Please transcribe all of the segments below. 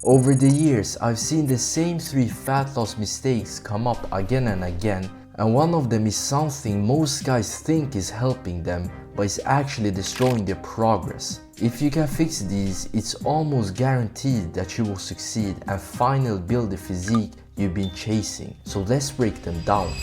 Over the years, I've seen the same 3 fat loss mistakes come up again and again, and one of them is something most guys think is helping them, but it's actually destroying their progress. If you can fix these, it's almost guaranteed that you will succeed and finally build the physique you've been chasing. So let's break them down.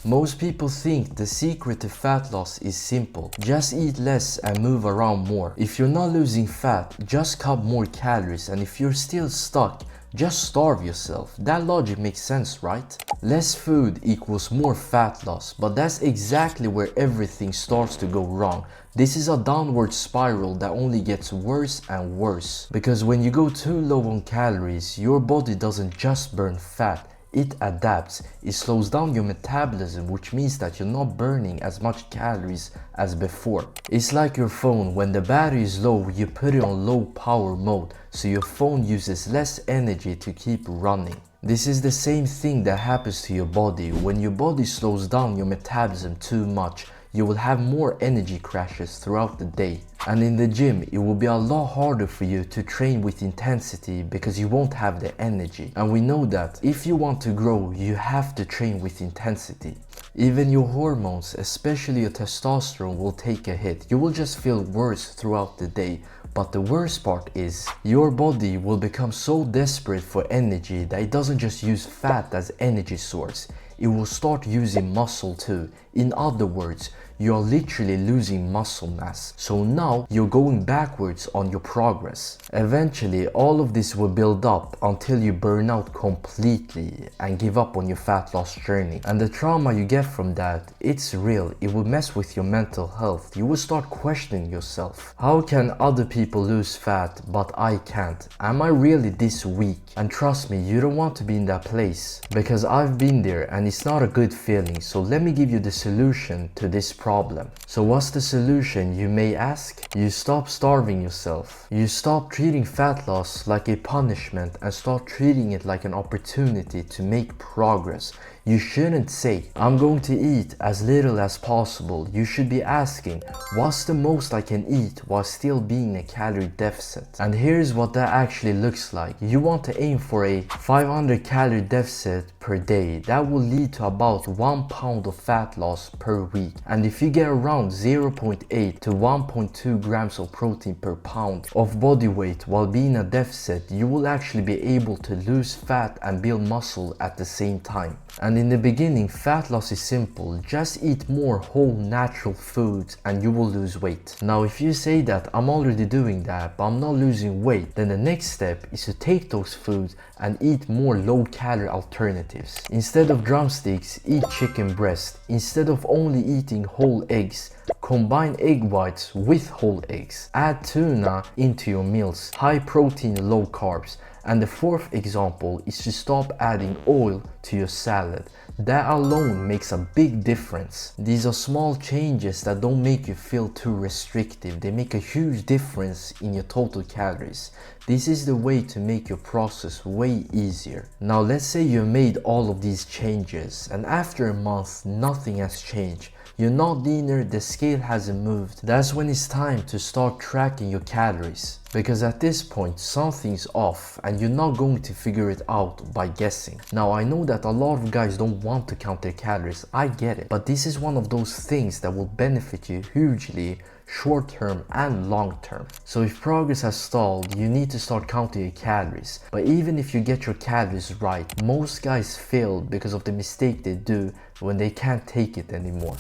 Most people think the secret to fat loss is simple. Just eat less and move around more. If you're not losing fat, just cut more calories, and if you're still stuck, just starve yourself. That logic makes sense, right? Less food equals more fat loss, but that's exactly where everything starts to go wrong. This is a downward spiral that only gets worse and worse. Because when you go too low on calories, your body doesn't just burn fat. It adapts. It slows down your metabolism, which means that you're not burning as much calories as before. It's like your phone. When the battery is low, you put it on low power mode, so your phone uses less energy to keep running. This is the same thing that happens to your body. When your body slows down your metabolism too much, you will have more energy crashes throughout the day. And in the gym, it will be a lot harder for you to train with intensity because you won't have the energy. And we know that if you want to grow, you have to train with intensity. Even your hormones, especially your testosterone, will take a hit. You will just feel worse throughout the day. But the worst part is, your body will become so desperate for energy that it doesn't just use fat as energy source. It will start using muscle too. In other words, you are literally losing muscle mass. So now you're going backwards on your progress. Eventually, all of this will build up until you burn out completely and give up on your fat loss journey. And the trauma you get from that, it's real. It will mess with your mental health. You will start questioning yourself. How can other people lose fat but I can't? Am I really this weak? And trust me, you don't want to be in that place, because I've been there and it's not a good feeling. So let me give you the solution to this problem. So what's the solution, you may ask? You stop starving yourself. You stop treating fat loss like a punishment and start treating it like an opportunity to make progress. You shouldn't say, I'm going to eat as little as possible. You should be asking, what's the most I can eat while still being in a calorie deficit? And here's what that actually looks like. You want to aim for a 500 calorie deficit per day. That will lead to about 1 pound of fat loss per week. And if you get around 0.8 to 1.2 grams of protein per pound of body weight while being a deficit, you will actually be able to lose fat and build muscle at the same time. And in the beginning, fat loss is simple. Just eat more whole natural foods and you will lose weight. Now if you say that I'm already doing that but I'm not losing weight, then the next step is to take those foods and eat more low calorie alternatives. Instead of drumsticks, eat chicken breast. Instead of only eating whole eggs, combine egg whites with whole eggs. Add tuna into your meals. High protein, low carbs. And the fourth example is to stop adding oil to your salad. That alone makes a big difference. These are small changes that don't make you feel too restrictive. They make a huge difference in your total calories. This is the way to make your process way easier. Now let's say you made all of these changes and after a month nothing has changed. You're not leaner, the scale hasn't moved. That's when it's time to start tracking your calories. Because at this point, something's off and you're not going to figure it out by guessing. Now I know that a lot of guys don't want to count their calories, I get it. But this is one of those things that will benefit you hugely, short term and long term. So if progress has stalled, you need to start counting your calories. But even if you get your calories right, most guys fail because of the mistake they do when they can't take it anymore.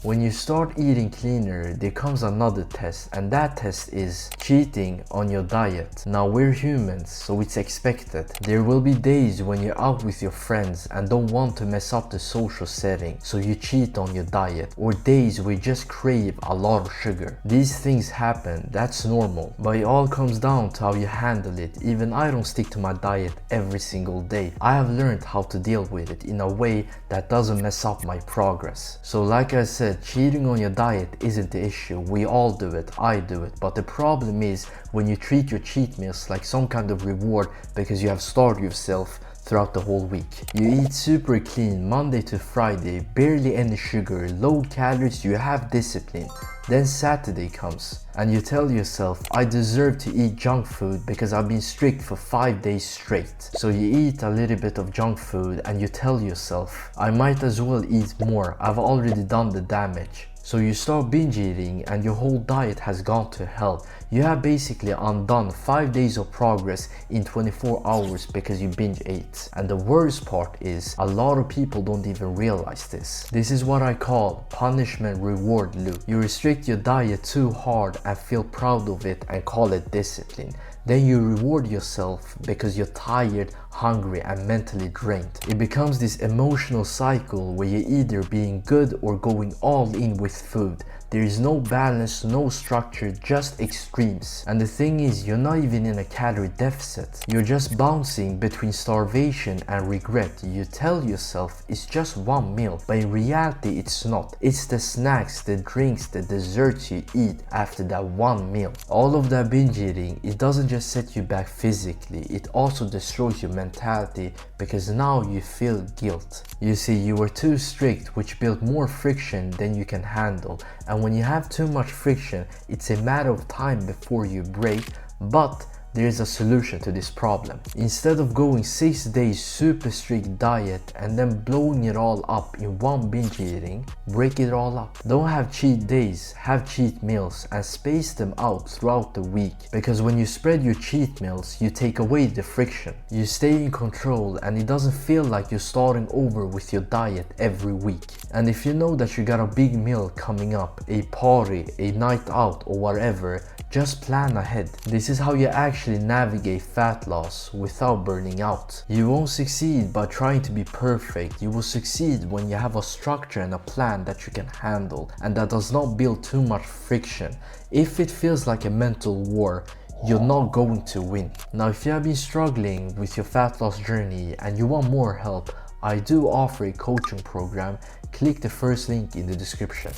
When you start eating cleaner, there comes another test, and that test is cheating on your diet. Now we're humans, so it's expected. There will be days when you're out with your friends and don't want to mess up the social setting, so you cheat on your diet. Or days where you just crave a lot of sugar. These things happen, that's normal. But it all comes down to how you handle it. Even I don't stick to my diet every single day. I have learned how to deal with it in a way that doesn't mess up my progress. So like I said, cheating on your diet isn't the issue. We all do it, I do it. But the problem is when you treat your cheat meals like some kind of reward because you have starved yourself, throughout the whole week. You eat super clean Monday to Friday, barely any sugar, low calories, you have discipline. Then Saturday comes and you tell yourself, I deserve to eat junk food because I've been strict for 5 days straight. So you eat a little bit of junk food and you tell yourself, I might as well eat more, I've already done the damage. So you start binge eating and your whole diet has gone to hell. You have basically undone 5 days of progress in 24 hours because you binge ate. And the worst part is, a lot of people don't even realize this. This is what I call punishment reward loop. You restrict your diet too hard and feel proud of it and call it discipline. Then you reward yourself because you're tired, hungry and mentally drained. It becomes this emotional cycle where you're either being good or going all in with food. There is no balance, no structure, just extremes. And the thing is, you're not even in a calorie deficit. You're just bouncing between starvation and regret. You tell yourself it's just one meal, but in reality it's not. It's the snacks, the drinks, the desserts you eat after that one meal. All of that binge eating, it doesn't just set you back physically, it also destroys your mentality because now you feel guilt. You see, you were too strict, which built more friction than you can handle. And when you have too much friction, it's a matter of time before you break, but there is a solution to this problem. Instead of going 6 days super strict diet and then blowing it all up in one binge eating, break it all up. Don't have cheat days, have cheat meals and space them out throughout the week. Because when you spread your cheat meals, you take away the friction. You stay in control and it doesn't feel like you're starting over with your diet every week. And if you know that you got a big meal coming up, a party, a night out or whatever, just plan ahead. This is how you actually navigate fat loss without burning out. You won't succeed by trying to be perfect. You will succeed when you have a structure and a plan that you can handle and that does not build too much friction. If it feels like a mental war, you're not going to win. Now, if you have been struggling with your fat loss journey and you want more help, I do offer a coaching program. Click the first link in the description.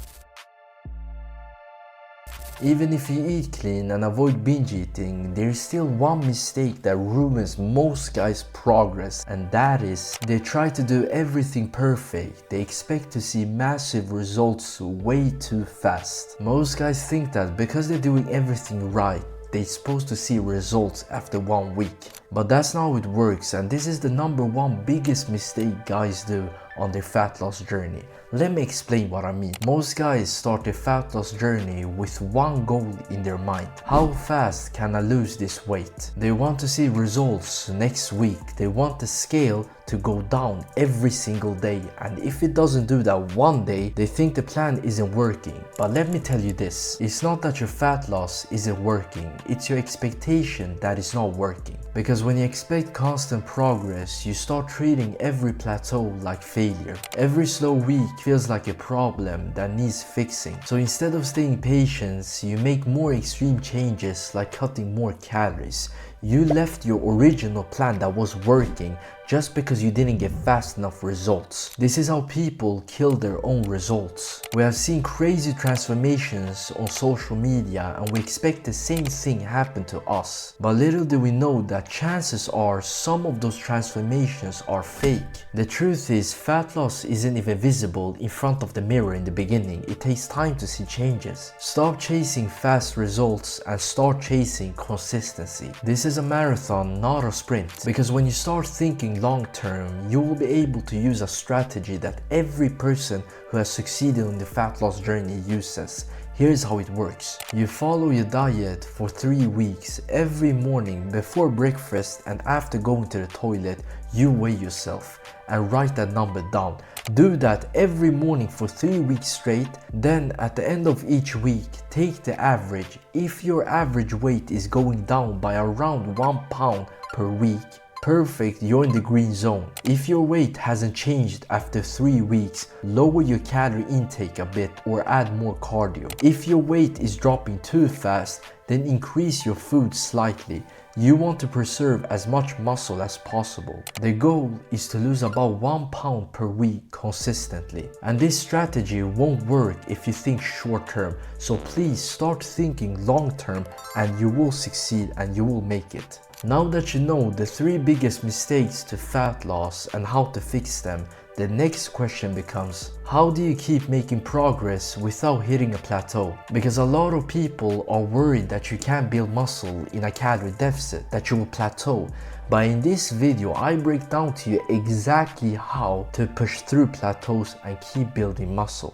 Even if you eat clean and avoid binge eating, there is still one mistake that ruins most guys' progress, and that is they try to do everything perfect. They expect to see massive results way too fast. Most guys think that because they're doing everything right, they're supposed to see results after 1 week. But that's not how it works, and this is the #1 biggest mistake guys do on their fat loss journey. Let me explain what I mean. Most guys start their fat loss journey with one goal in their mind. How fast can I lose this weight? They want to see results next week. They want the scale to go down every single day, and if it doesn't do that one day, they think the plan isn't working. But let me tell you this, it's not that your fat loss isn't working, it's your expectation that is not working. Because when you expect constant progress, you start treating every plateau like failure. Every slow week feels like a problem that needs fixing. So instead of staying patient, you make more extreme changes like cutting more calories. You left your original plan that was working just because you didn't get fast enough results. This is how people kill their own results. We have seen crazy transformations on social media and we expect the same thing happen to us. But little do we know that chances are some of those transformations are fake. The truth is, fat loss isn't even visible in front of the mirror in the beginning. It takes time to see changes. Stop chasing fast results and start chasing consistency. This is a marathon, not a sprint. Because when you start thinking long term, you will be able to use a strategy that every person who has succeeded in the fat loss journey uses. Here's how it works. You follow your diet for 3 weeks. Every morning before breakfast and after going to the toilet, you weigh yourself and write that number down. Do that every morning for 3 weeks straight. Then at the end of each week, take the average. If your average weight is going down by around 1 pound per week, perfect, you're in the green zone. If your weight hasn't changed after 3 weeks, lower your calorie intake a bit or add more cardio. If your weight is dropping too fast, then increase your food slightly. You want to preserve as much muscle as possible. The goal is to lose about 1 pound per week consistently. And this strategy won't work if you think short term, so please start thinking long term and you will succeed and you will make it. Now that you know the 3 biggest mistakes to fat loss and how to fix them, the next question becomes, how do you keep making progress without hitting a plateau? Because a lot of people are worried that you can't build muscle in a calorie deficit, that you will plateau. But in this video, I break down to you exactly how to push through plateaus and keep building muscle.